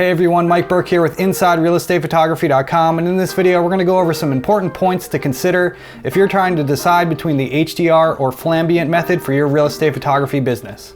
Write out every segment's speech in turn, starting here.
Hey everyone, Mike Burke here with InsideRealEstatePhotography.com, and in this video we're going to go over some important points to consider if you're trying to decide between the HDR or Flambient method for your real estate photography business.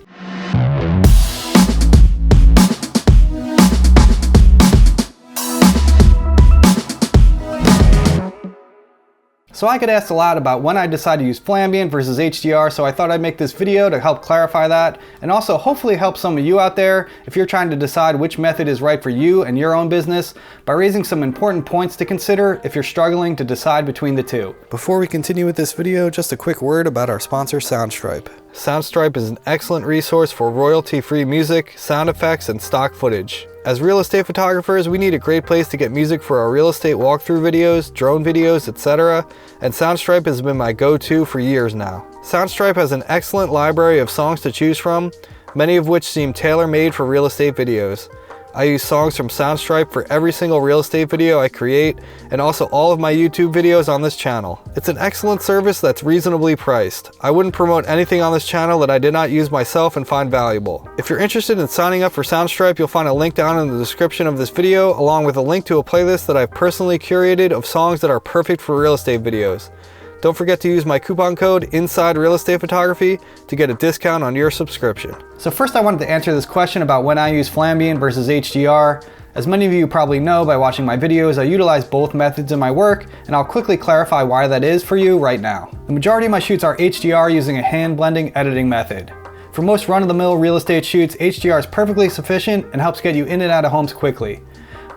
So I get asked a lot about when I decide to use Flambient versus HDR, so I thought I'd make this video to help clarify that, and also hopefully help some of you out there if you're trying to decide which method is right for you and your own business by raising some important points to consider if you're struggling to decide between the two. Before we continue with this video, just a quick word about our sponsor, Soundstripe. Soundstripe is an excellent resource for royalty-free music, sound effects, and stock footage. As real estate photographers, we need a great place to get music for our real estate walkthrough videos, drone videos, etc. And Soundstripe has been my go-to for years now. Soundstripe has an excellent library of songs to choose from, many of which seem tailor-made for real estate videos. I use songs from Soundstripe for every single real estate video I create, and also all of my YouTube videos on this channel. It's an excellent service that's reasonably priced. I wouldn't promote anything on this channel that I did not use myself and find valuable. If you're interested in signing up for Soundstripe, you'll find a link down in the description of this video, along with a link to a playlist that I've personally curated of songs that are perfect for real estate videos. Don't forget to use my coupon code InsideRealEstatePhotography to get a discount on your subscription. So first I wanted to answer this question about when I use Flambient versus HDR. As many of you probably know by watching my videos, I utilize both methods in my work, and I'll quickly clarify why that is for you right now. The majority of my shoots are HDR using a hand blending editing method. For most run-of-the-mill real estate shoots, HDR is perfectly sufficient and helps get you in and out of homes quickly.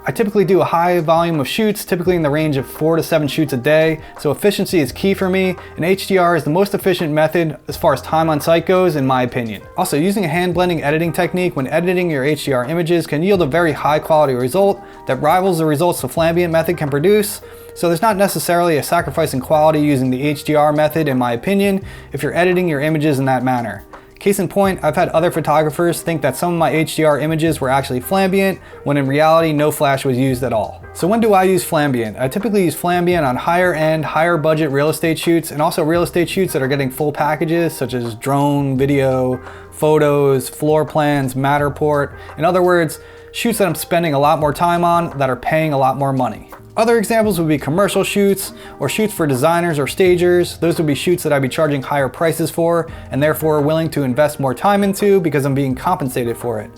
I typically do a high volume of shoots, typically in the range of 4 to 7 shoots a day, so efficiency is key for me, and HDR is the most efficient method as far as time on site goes, in my opinion. Also, using a hand blending editing technique when editing your HDR images can yield a very high quality result that rivals the results the Flambient method can produce, so there's not necessarily a sacrifice in quality using the HDR method, in my opinion, if you're editing your images in that manner. Case in point, I've had other photographers think that some of my HDR images were actually Flambient, when in reality no flash was used at all. So when do I use Flambient? I typically use Flambient on higher end, higher budget real estate shoots, and also real estate shoots that are getting full packages such as drone, video, photos, floor plans, Matterport. In other words, shoots that I'm spending a lot more time on that are paying a lot more money. Other examples would be commercial shoots or shoots for designers or stagers. Those would be shoots that I'd be charging higher prices for and therefore willing to invest more time into because I'm being compensated for it.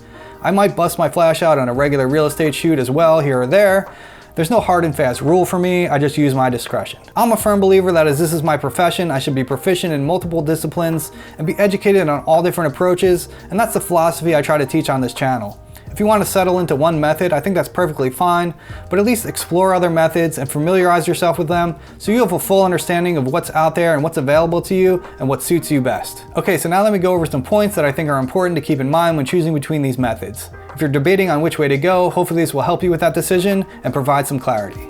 I might bust my flash out on a regular real estate shoot as well, here or there. There's no hard and fast rule for me, I just use my discretion. I'm a firm believer that as this is my profession, I should be proficient in multiple disciplines and be educated on all different approaches, and that's the philosophy I try to teach on this channel. If you want to settle into one method, I think that's perfectly fine, but at least explore other methods and familiarize yourself with them so you have a full understanding of what's out there and what's available to you and what suits you best. Okay, so now let me go over some points that I think are important to keep in mind when choosing between these methods. If you're debating on which way to go, hopefully this will help you with that decision and provide some clarity.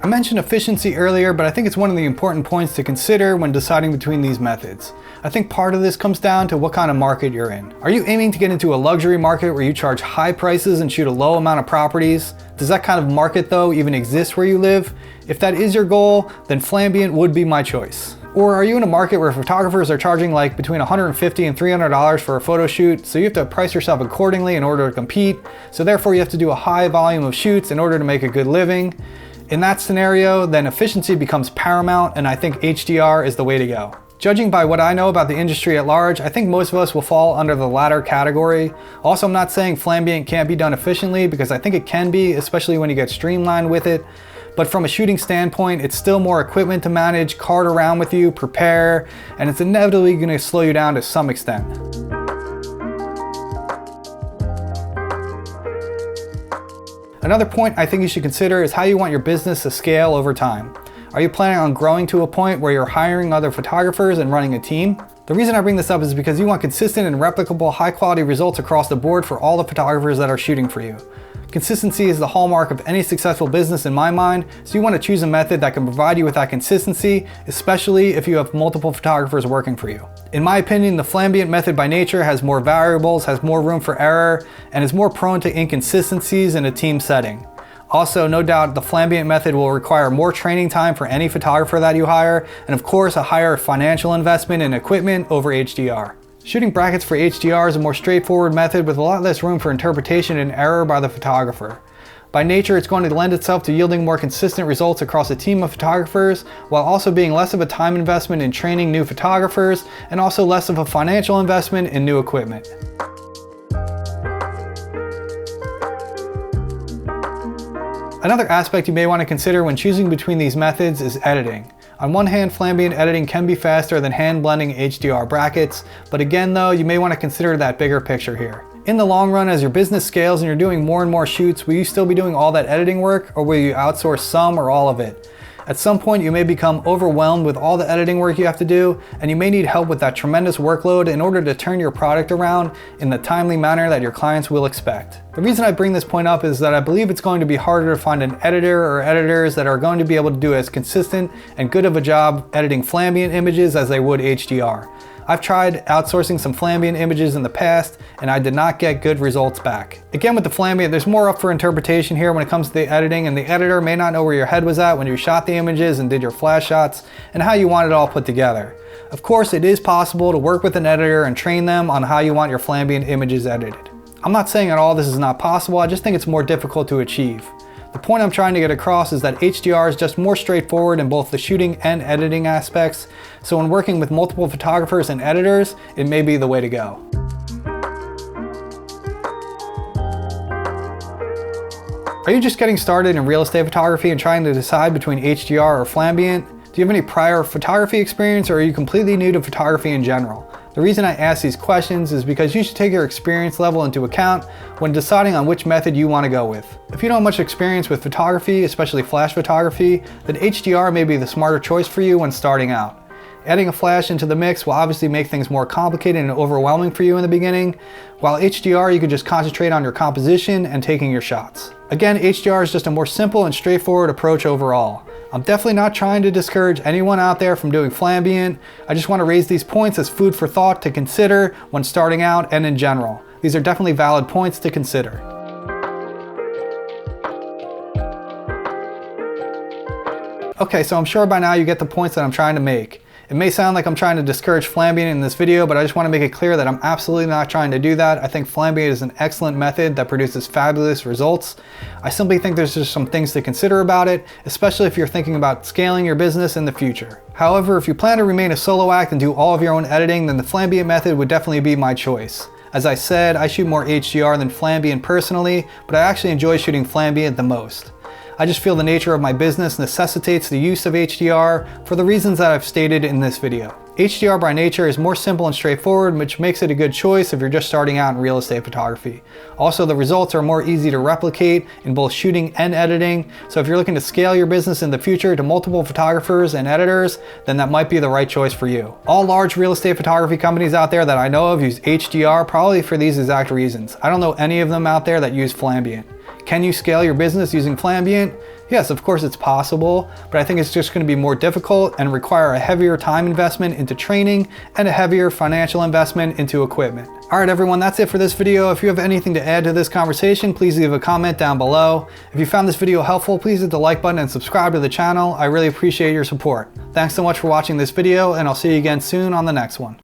I mentioned efficiency earlier, but I think it's one of the important points to consider when deciding between these methods. I think part of this comes down to what kind of market you're in. Are you aiming to get into a luxury market where you charge high prices and shoot a low amount of properties? Does that kind of market though even exist where you live? If that is your goal, then Flambient would be my choice. Or are you in a market where photographers are charging like between $150 and $300 for a photo shoot, so you have to price yourself accordingly in order to compete, so therefore you have to do a high volume of shoots in order to make a good living? In that scenario, then efficiency becomes paramount, and I think HDR is the way to go. Judging by what I know about the industry at large, I think most of us will fall under the latter category. Also, I'm not saying Flambient can't be done efficiently, because I think it can be, especially when you get streamlined with it. But from a shooting standpoint, it's still more equipment to manage, cart around with you, prepare, and it's inevitably going to slow you down to some extent. Another point I think you should consider is how you want your business to scale over time. Are you planning on growing to a point where you're hiring other photographers and running a team? The reason I bring this up is because you want consistent and replicable high quality results across the board for all the photographers that are shooting for you. Consistency is the hallmark of any successful business in my mind, so you want to choose a method that can provide you with that consistency, especially if you have multiple photographers working for you. In my opinion, the Flambient method by nature has more variables, has more room for error, and is more prone to inconsistencies in a team setting. Also, no doubt the Flambient method will require more training time for any photographer that you hire, and of course a higher financial investment in equipment over HDR. Shooting brackets for HDR is a more straightforward method with a lot less room for interpretation and error by the photographer. By nature, it's going to lend itself to yielding more consistent results across a team of photographers, while also being less of a time investment in training new photographers, and also less of a financial investment in new equipment. Another aspect you may want to consider when choosing between these methods is editing. On one hand, Flambient editing can be faster than hand blending HDR brackets, but again though, you may want to consider that bigger picture here. In the long run, as your business scales and you're doing more and more shoots, will you still be doing all that editing work, or will you outsource some or all of it? At some point, you may become overwhelmed with all the editing work you have to do, and you may need help with that tremendous workload in order to turn your product around in the timely manner that your clients will expect. The reason I bring this point up is that I believe it's going to be harder to find an editor or editors that are going to be able to do as consistent and good of a job editing Flambient images as they would HDR. I've tried outsourcing some Flambient images in the past, and I did not get good results back. Again, with the Flambient, there's more up for interpretation here when it comes to the editing, and the editor may not know where your head was at when you shot the images and did your flash shots, and how you want it all put together. Of course, it is possible to work with an editor and train them on how you want your Flambient images edited. I'm not saying at all this is not possible, I just think it's more difficult to achieve. The point I'm trying to get across is that HDR is just more straightforward in both the shooting and editing aspects, so when working with multiple photographers and editors, it may be the way to go. Are you just getting started in real estate photography and trying to decide between HDR or Flambient? Do you have any prior photography experience, or are you completely new to photography in general? The reason I ask these questions is because you should take your experience level into account when deciding on which method you want to go with. If you don't have much experience with photography, especially flash photography, then HDR may be the smarter choice for you when starting out. Adding a flash into the mix will obviously make things more complicated and overwhelming for you in the beginning, while HDR you can just concentrate on your composition and taking your shots. Again, HDR is just a more simple and straightforward approach overall. I'm definitely not trying to discourage anyone out there from doing Flambient. I just want to raise these points as food for thought to consider when starting out and in general. These are definitely valid points to consider. Okay, so I'm sure by now you get the points that I'm trying to make. It may sound like I'm trying to discourage Flambient in this video, but I just want to make it clear that I'm absolutely not trying to do that. I think Flambient is an excellent method that produces fabulous results. I simply think there's just some things to consider about it, especially if you're thinking about scaling your business in the future. However, if you plan to remain a solo act and do all of your own editing, then the Flambient method would definitely be my choice. As I said, I shoot more HDR than Flambient personally, but I actually enjoy shooting Flambient the most. I just feel the nature of my business necessitates the use of HDR for the reasons that I've stated in this video. HDR by nature is more simple and straightforward, which makes it a good choice if you're just starting out in real estate photography. Also, the results are more easy to replicate in both shooting and editing, so if you're looking to scale your business in the future to multiple photographers and editors, then that might be the right choice for you. All large real estate photography companies out there that I know of use HDR probably for these exact reasons. I don't know any of them out there that use Flambient. Can you scale your business using Flambient? Yes, of course it's possible, but I think it's just going to be more difficult and require a heavier time investment into training and a heavier financial investment into equipment. Alright everyone, that's it for this video. If you have anything to add to this conversation, please leave a comment down below. If you found this video helpful, please hit the like button and subscribe to the channel. I really appreciate your support. Thanks so much for watching this video, and I'll see you again soon on the next one.